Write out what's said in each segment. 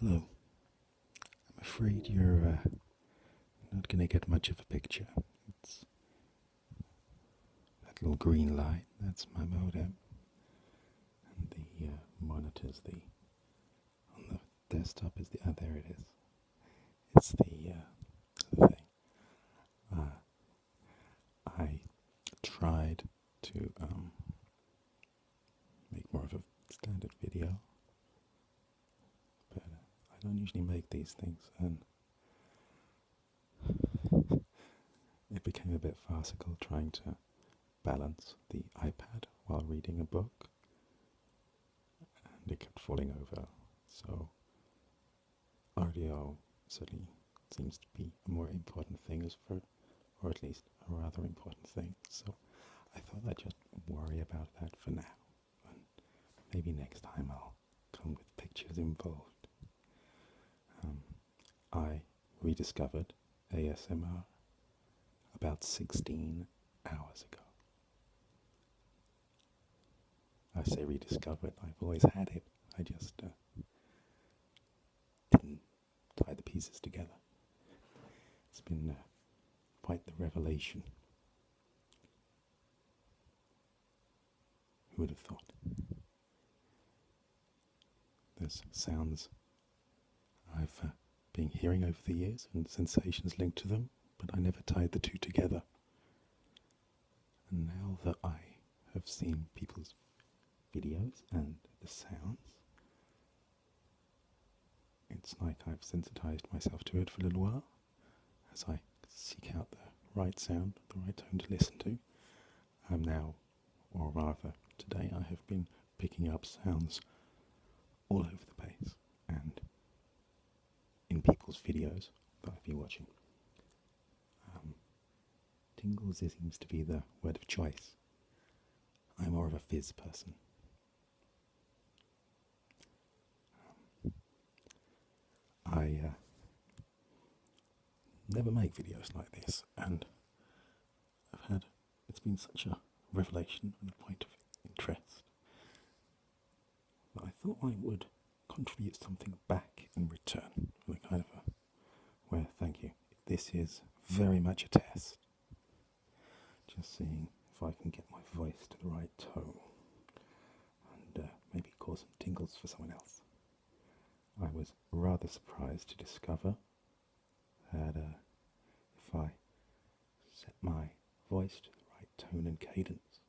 Hello. I'm afraid you're not going to get much of a picture. It's that little green light, that's my modem. And the monitor's on the desktop is the, there it is. It's the thing. I tried to make more of a standard video, but I don't usually make these things, and it became a bit farcical trying to balance the iPad while reading a book, and it kept falling over. So audio certainly seems to be a more important thing, or at least a rather important thing. So I thought I'd just worry about that for now, and maybe next time I'll come with pictures involved. I rediscovered ASMR about 16 hours ago. I say rediscovered, I've always had it, I just didn't tie the pieces together. It's been quite the revelation. Who would have thought? There's sounds I've been hearing over the years and sensations linked to them, but I never tied the two together. And now that I have seen people's videos and the sounds, it's like I've sensitized myself to it for a little while as I seek out the right sound, the right tone to listen to. I'm now, or rather today, I have been picking up sounds all over the place and in people's videos that I've been watching. Tingles seems to be the word of choice. I'm more of a fizz person. I never make videos like this, and it's been such a revelation and a point of interest that I thought I would contribute something back in return, with a kind of thank you. This is very much a test. Just seeing if I can get my voice to the right tone and maybe cause some tingles for someone else. I was rather surprised to discover that if I set my voice to the right tone and cadence,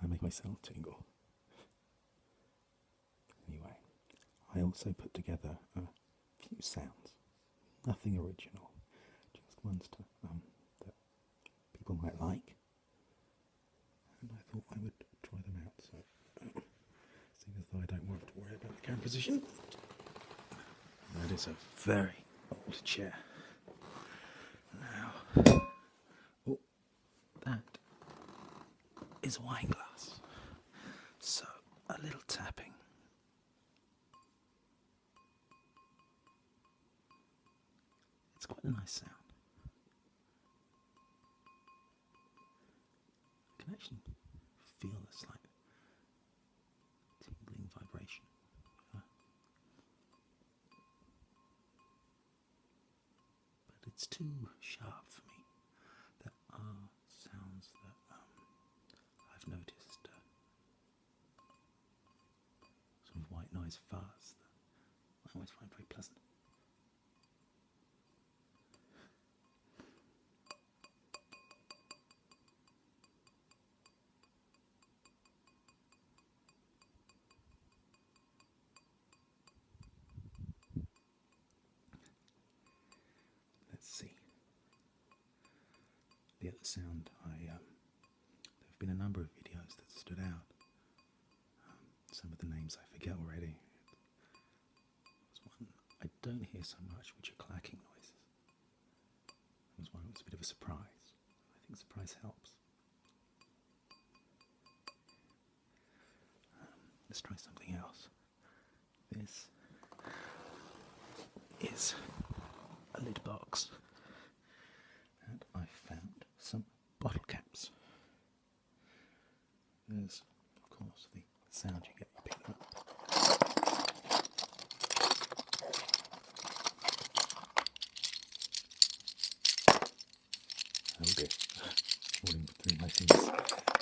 I make myself tingle. Anyway, I also put together a few sounds, nothing original, just ones that people might like, and I thought I would try them out. So, seeing as though I don't have to worry about the camera position, that is a very old chair. Now, oh, that is a wine glass. So, a little tapping. It's quite a nice sound. I can actually feel a slight tingling vibration. But it's too sharp for me. There are sounds that I've noticed, sort of white noise fuzz, that I always find very pleasant. Let's see. The other sound, there have been a number of videos that stood out. Some of the names I forget already. There's one I don't hear so much, which are clacking noises. There was one that was a bit of a surprise. I think surprise helps. Let's try something else. This is a lid box, and I found some bottle caps. There's, of course, the sound you get when you pick them up. Oh dear, falling through my fingers.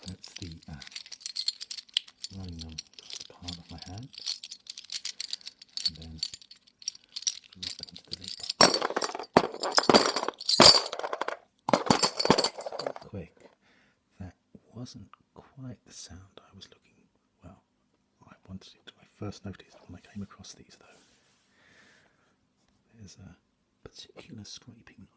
That's the running them across the palm of my hand, and then drop them into the lid box. So quick. That wasn't quite the sound I was looking. Well, I wanted it. I first noticed when I came across these, though. There's a particular scraping noise.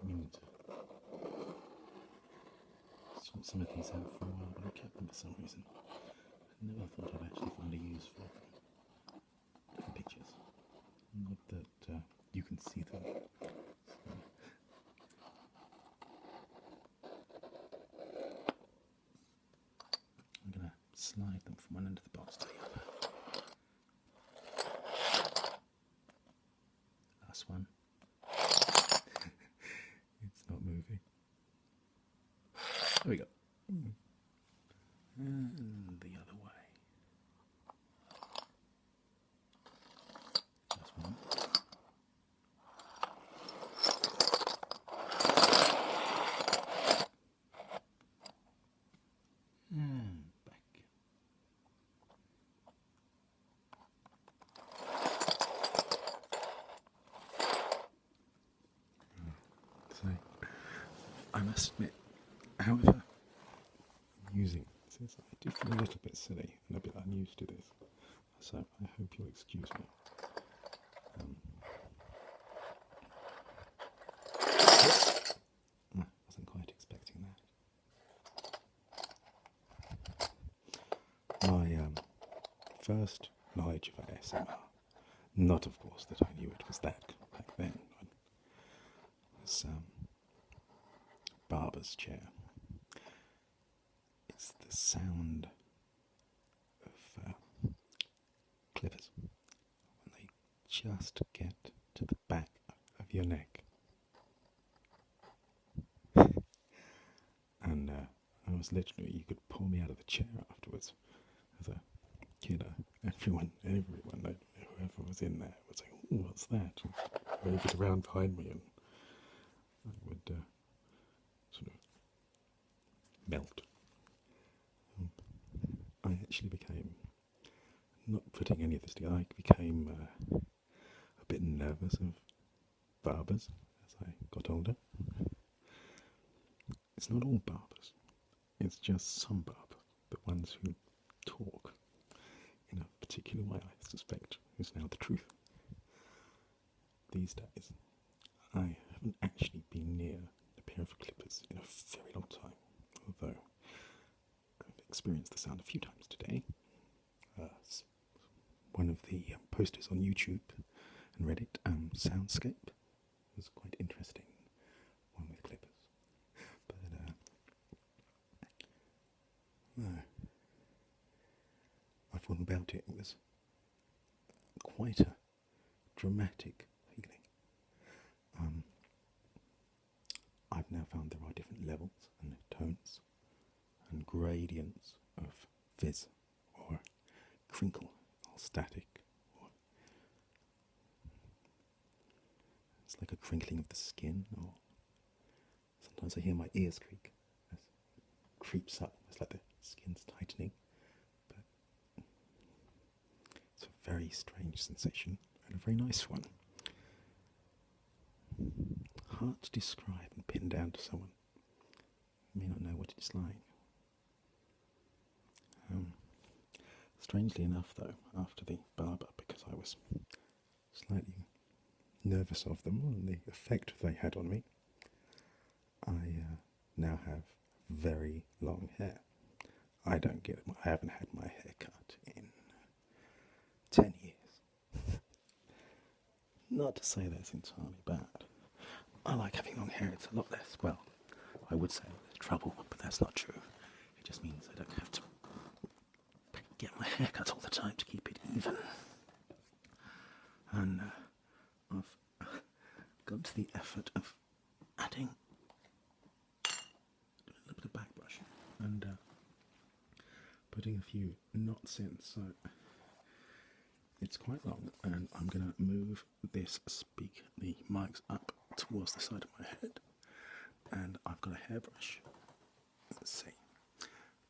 Meaning to sort some of these out for a while, but I kept them for some reason. I never thought I'd actually find a use for them. For pictures. Not that you can see them. So. I'm going to slide them from one end of the box to the other. Last one. It's not moving. There we go. And the other way. Last one. And back. So, I must admit, however, using this, I do feel a little bit silly and a bit unused to this, so I hope you'll excuse me. I wasn't quite expecting that. My first knowledge of ASMR, not of course that I knew it was that back then, was barber's chair. It's the sound of clippers when they just get to the back of your neck. And I was literally, you could pull me out of the chair afterwards. As a kid, everyone, whoever was in there was like, "Ooh, what's that?" And wave it around behind me, and I would sort of melt. I actually became, not putting any of this together, I became a bit nervous of barbers as I got older. It's not all barbers, it's just some barbers, the ones who talk in a particular way, I suspect, is now the truth. These days, I haven't actually been near a pair of clippers in a very long time, although I've experienced the sound a few times today. One of the posters on YouTube and Reddit, Soundscape, was quite interesting, one with clippers. But I thought about it, it was quite a dramatic feeling. I've now found there are different levels and tones and gradients of fizz or crinkle or static. Or it's like a crinkling of the skin, or sometimes I hear my ears creak as it creeps up. It's like the skin's tightening. But it's a very strange sensation and a very nice one. Hard to describe and pin down to someone who may not know what it's like. Strangely enough, though, after the barber, because I was slightly nervous of them and the effect they had on me, I now have very long hair. I haven't had my hair cut in 10 years. Not to say that's entirely bad. I like having long hair. It's a lot less, well, I would say less trouble, but that's not true. It just means I don't have to get my hair cut all the time to keep it even. And I've gone to the effort of adding a little bit of back brushing and putting a few knots in, so it's quite long, and I'm going to move the mics up towards the side of my head, and I've got a hairbrush. Let's see,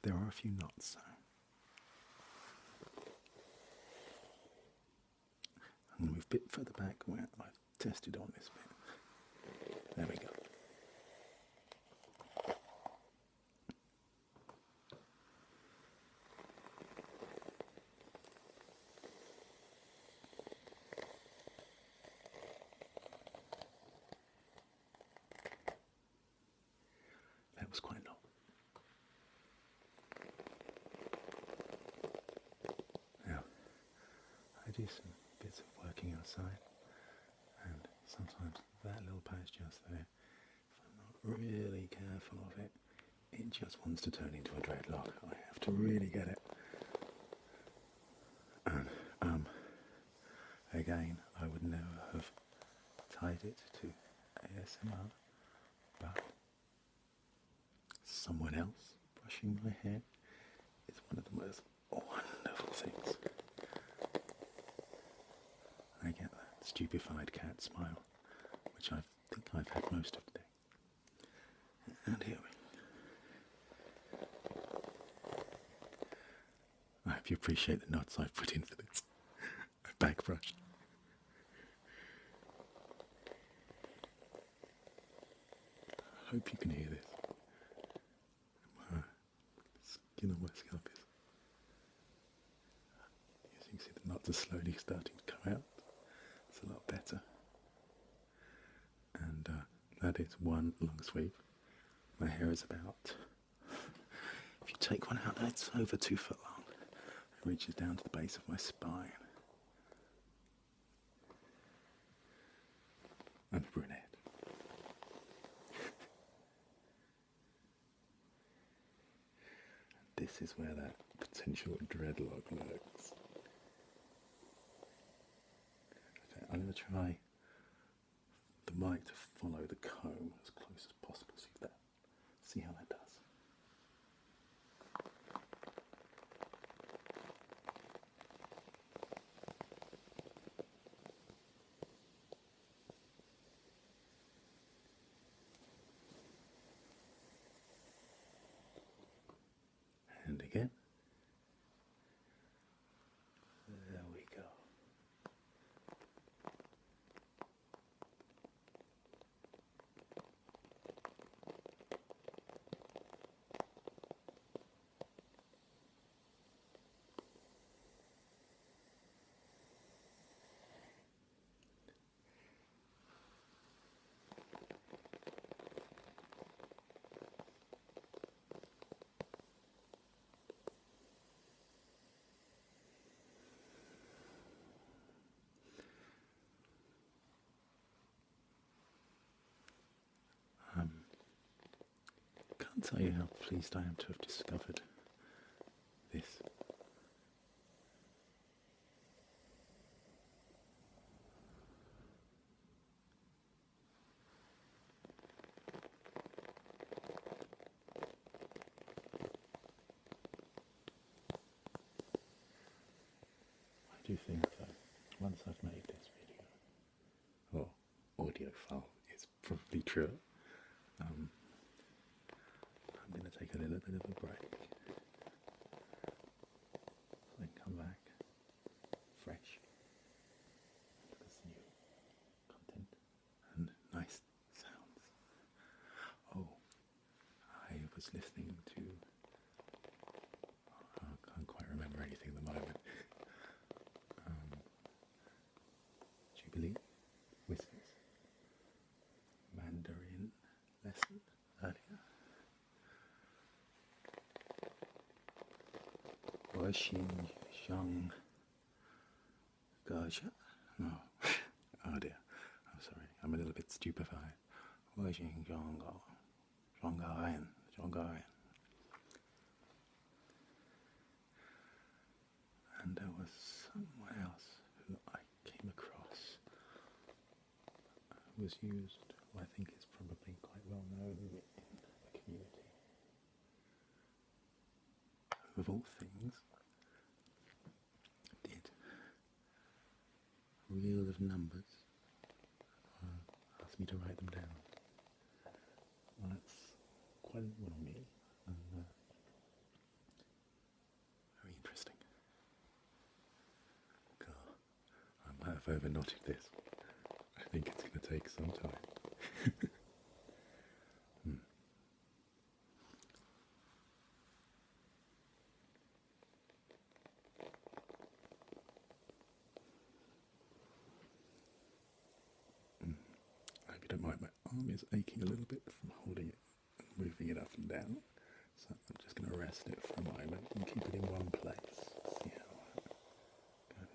there are a few knots, so I'm going to move a bit further back where I've tested on this bit. There we go. That was quite long. Now, I do some bits of working outside, and sometimes that little patch just there, if I'm not really careful of it, it just wants to turn into a dreadlock. I have to really get it. And again, I would never have tied it to ASMR, but someone else brushing my hair is one of the most wonderful things. I get that stupefied cat smile, which I think I've had most of the day. And here we go. I hope you appreciate the knots I've put in for this. I've back brushed. I hope you can hear this. My skin on my scalp is. As you can see, the knots are slowly starting to come out. It's a lot better. And that is one long sweep. My hair is about, if you take one out, it's over 2 foot long. It reaches down to the base of my spine. I'm a brunette. This is where that potential dreadlock lurks. Okay, I'm going to try the mic to follow the comb as close as possible. See how that does. And again. There we go. Can't tell you how pleased I am to have discovered this. I do think that once I've made this video, or audio file, it's probably true. I'm going to take a little bit of a break, then come back fresh with some new content and nice sounds. Oh, I was listening to, I can't quite remember anything at the moment, Jubilee Whispers Mandarin lesson earlier. Xin Xiang Gaja? Oh. Oh dear, I'm sorry, I'm a little bit stupefied. Weijing Zhonggao, Zhonggaoyan, Zhonggaoyan. And there was someone else who I came across who was used, who I think is probably quite well known in the community. Of all things, did reel of numbers, asked me to write them down. Well, that's quite a lot on me, and very interesting. God, I might have over-noted this. I think it's going to take some time. I hope you don't mind, my arm is aching a little bit from holding it and moving it up and down. So I'm just going to rest it for a moment and keep it in one place. See how that goes.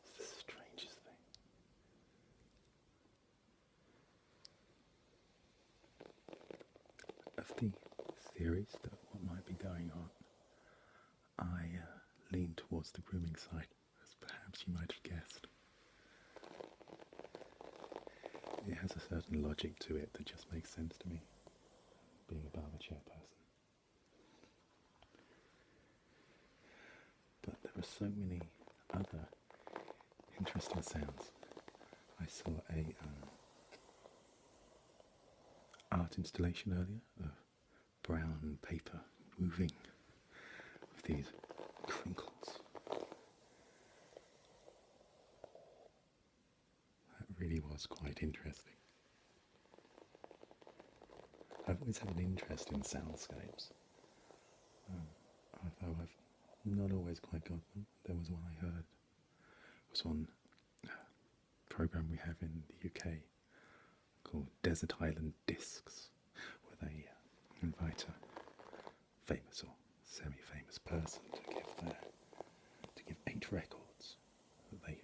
It's the strangest thing. Of the theories that what might be going on, I lean towards the grooming side, as perhaps you might have guessed. It has a certain logic to it that just makes sense to me, being a barber chairperson. But there are so many other interesting sounds. I saw a art installation earlier of brown paper moving with these crinkles. That really was quite interesting. I've always had an interest in soundscapes, although I've not always quite got them. There was one I heard, it was on a program we have in the UK called Desert Island Discs, where they invite a famous or semi-famous person to give 8 records that they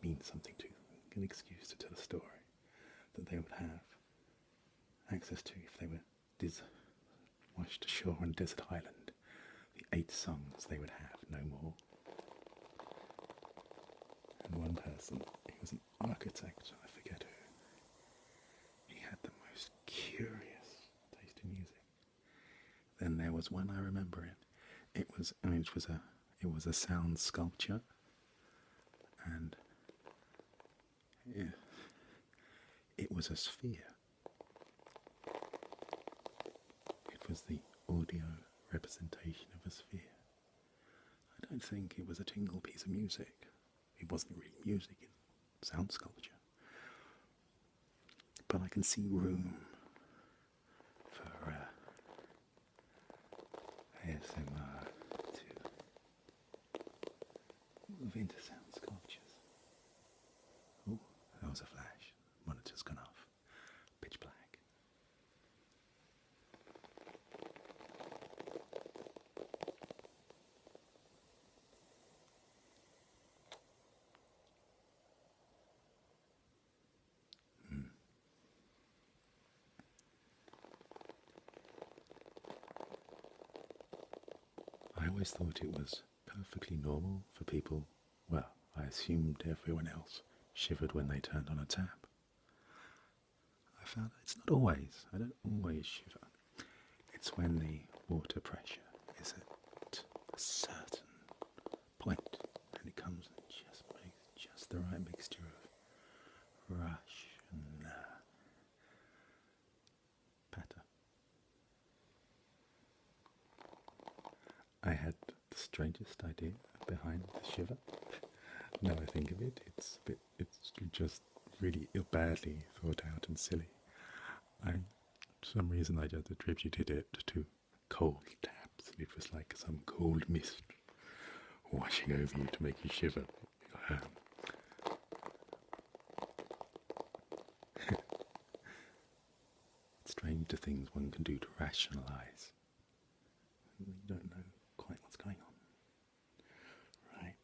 mean something to, an excuse to tell a story that they would have access to if they were washed ashore on Desert Island. The 8 songs they would have, no more. And one person, he was an architect, I forget who, he had the most curious taste in music. Then there was one I remember it was a sound sculpture, and it was a sphere. It was the audio representation of a sphere. I don't think it was a tingle piece of music. It wasn't really music, it's sound sculpture. But I can see room for ASMR to move into sound sculptures. Oh, that was a flash. Monitor's gone off. Pitch black. I always thought it was perfectly normal for people, well, I assumed everyone else shivered when they turned on a tap. I found it's not always, I don't always shiver. It's when the water pressure is at a certain point and it comes and just makes just the right mixture of rush and patter. I had the strangest idea behind the shiver. Now I think of it, it's just really badly thought out and silly. For some reason I just attributed it to cold taps. It was like some cold mist washing over you to make you shiver. It's strange the things one can do to rationalise. You don't know quite what's going on. Right.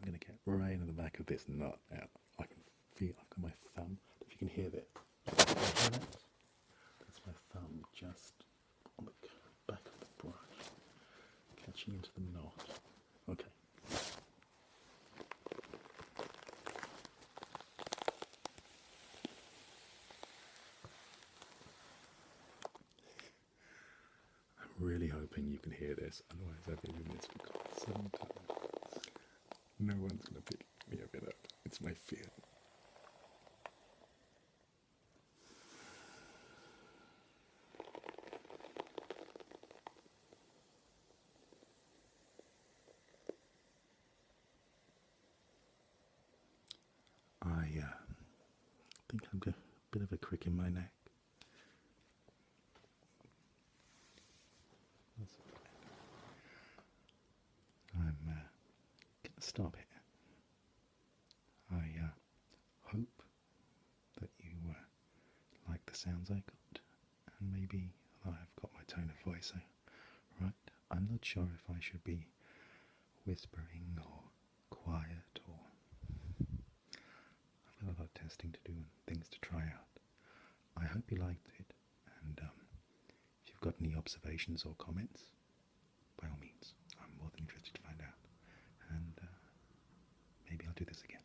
I'm going to get right into the back of this nut now. I can feel, I've got my thumb, if you can hear this. Can you hear that? That's my thumb just on the back of the brush, catching into the knot. Okay. I'm really hoping you can hear this, otherwise I've been doing this for quite some time. No one's going to pick me up. It's my fear. I think I've got a bit of a crick in my neck. I'm going to stop here. I hope that you like the sounds I got, and maybe I've got my tone of voice right. I'm not sure if I should be whispering or quiet, or I've got a lot of testing to do and things to try out. I hope you liked it, and if you've got any observations or comments, by all means, I'm more than interested to find out, and maybe I'll do this again.